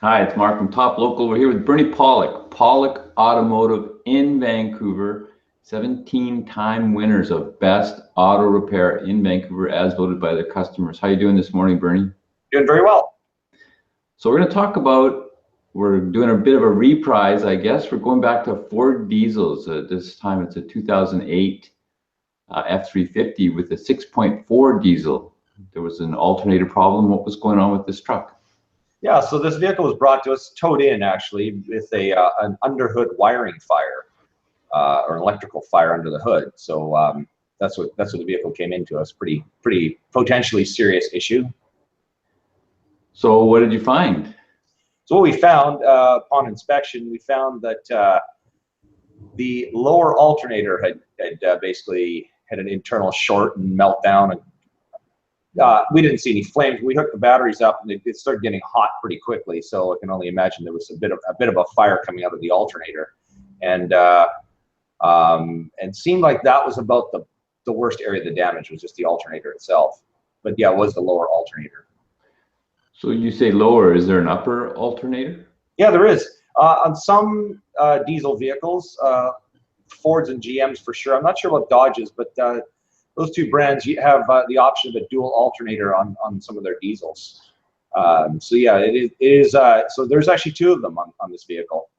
Hi, it's Mark from Top Local. We're here with Bernie Pawlik, Pawlik Automotive in Vancouver, 17-time winners of Best Auto Repair in Vancouver as voted by their customers. How are you doing this morning, Bernie? Doing very well. So we're going to talk about, we're doing a bit of a reprise, I guess. We're going back to Ford diesels. This time it's a 2008 F350 with a 6.4 diesel. There was an alternator problem. What was going on with this truck? Yeah, so this vehicle was brought to us, towed in actually, with an underhood wiring fire or an electrical fire under the hood. So that's what the vehicle came into us. Pretty potentially serious issue. So what did you find? So what we found upon inspection, we found that the lower alternator had basically had an internal short and meltdown. And we didn't see any flames. We hooked the batteries up, and it started getting hot pretty quickly. So I can only imagine there was a bit of a fire coming out of the alternator, and seemed like that was about the worst area of the damage, was just the alternator itself. But yeah, it was the lower alternator. So you say lower, is there an upper alternator? Yeah, there is. On some diesel vehicles, Fords and GMs for sure. I'm not sure about Dodges, but those two brands, you have the option of a dual alternator on some of their diesels. So yeah, it is. So there's actually two of them on this vehicle.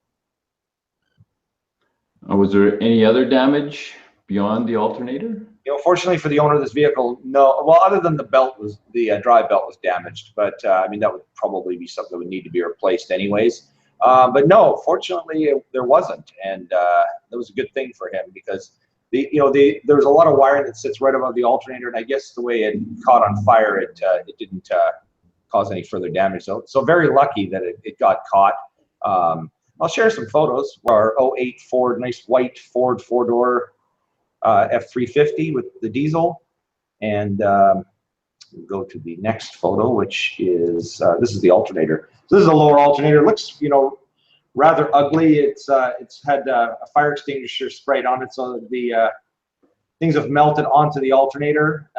Was there any other damage beyond the alternator? You know, fortunately for the owner of this vehicle, no. Well, other than the belt was the drive belt was damaged, but I mean that would probably be something that would need to be replaced anyways. But no, fortunately there wasn't, and that was a good thing for him because there's a lot of wiring that sits right above the alternator, and I guess the way it caught on fire, it didn't cause any further damage. So very lucky that it got caught. I'll share some photos. Our '08 Ford, nice white Ford four-door F350 with the diesel, and we'll go to the next photo, which is this is the alternator. So this is a lower alternator. It looks, rather ugly. It's had a fire extinguisher sprayed on it, so the things have melted onto the alternator,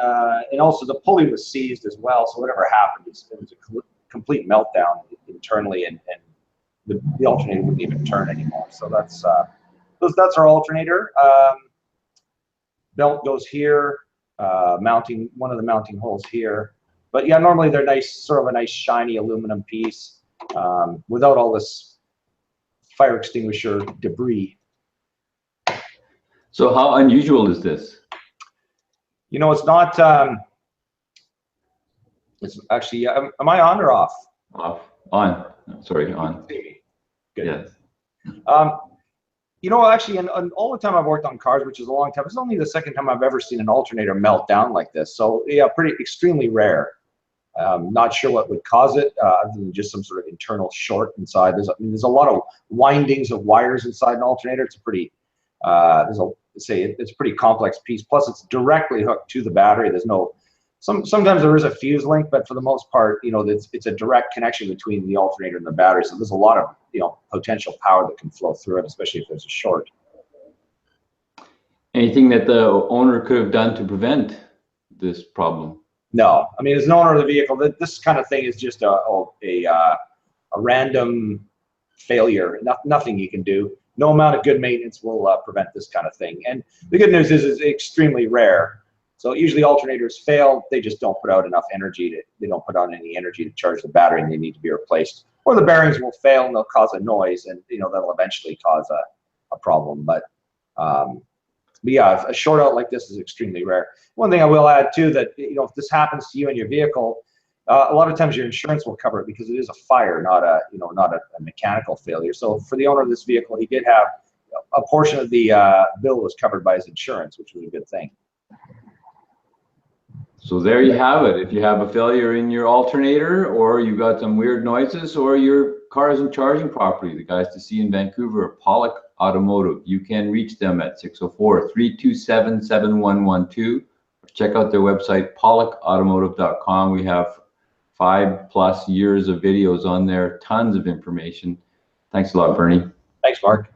and also the pulley was seized as well. So whatever happened, it was a complete meltdown internally, and the alternator wouldn't even turn anymore. So that's our alternator. Belt goes here, mounting one of the mounting holes here. But yeah, normally they're nice, sort of a nice shiny aluminum piece without all this fire extinguisher debris. So how unusual is this? It's not. It's actually. Am I on or off? Off. On. Sorry, on. Good. Yes. Actually, and all the time I've worked on cars, which is a long time, it's only the second time I've ever seen an alternator melt down like this. So yeah, extremely rare. Not sure what would cause it, other than just some sort of internal short inside. There's a lot of windings of wires inside an alternator. It's a pretty, it's a pretty complex piece. Plus, it's directly hooked to the battery. There's no. Sometimes there is a fuse link, but for the most part, it's a direct connection between the alternator and the battery. So there's a lot of potential power that can flow through it, especially if there's a short. Anything that the owner could have done to prevent this problem? No, I mean, as an owner of the vehicle, this kind of thing is just a random failure. Nothing you can do. No amount of good maintenance will prevent this kind of thing. And the good news is it's extremely rare. So usually alternators fail, they just don't put out enough energy they don't put on any energy to charge the battery, and they need to be replaced. Or the bearings will fail and they'll cause a noise, and that'll eventually cause a problem. But yeah, a short out like this is extremely rare. One thing I will add too, that if this happens to you and your vehicle, a lot of times your insurance will cover it because it is a fire, not a mechanical failure. So for the owner of this vehicle, he did have a portion of the bill was covered by his insurance, which was a good thing. So there you have it. If you have a failure in your alternator, or you've got some weird noises, or your car isn't charging properly, the guys to see in Vancouver are Pawlik Automotive. You can reach them at 604-327-7112. Check out their website, pawlikautomotive.com. We have 5+ years of videos on there, tons of information. Thanks a lot, Bernie. Thanks, Mark.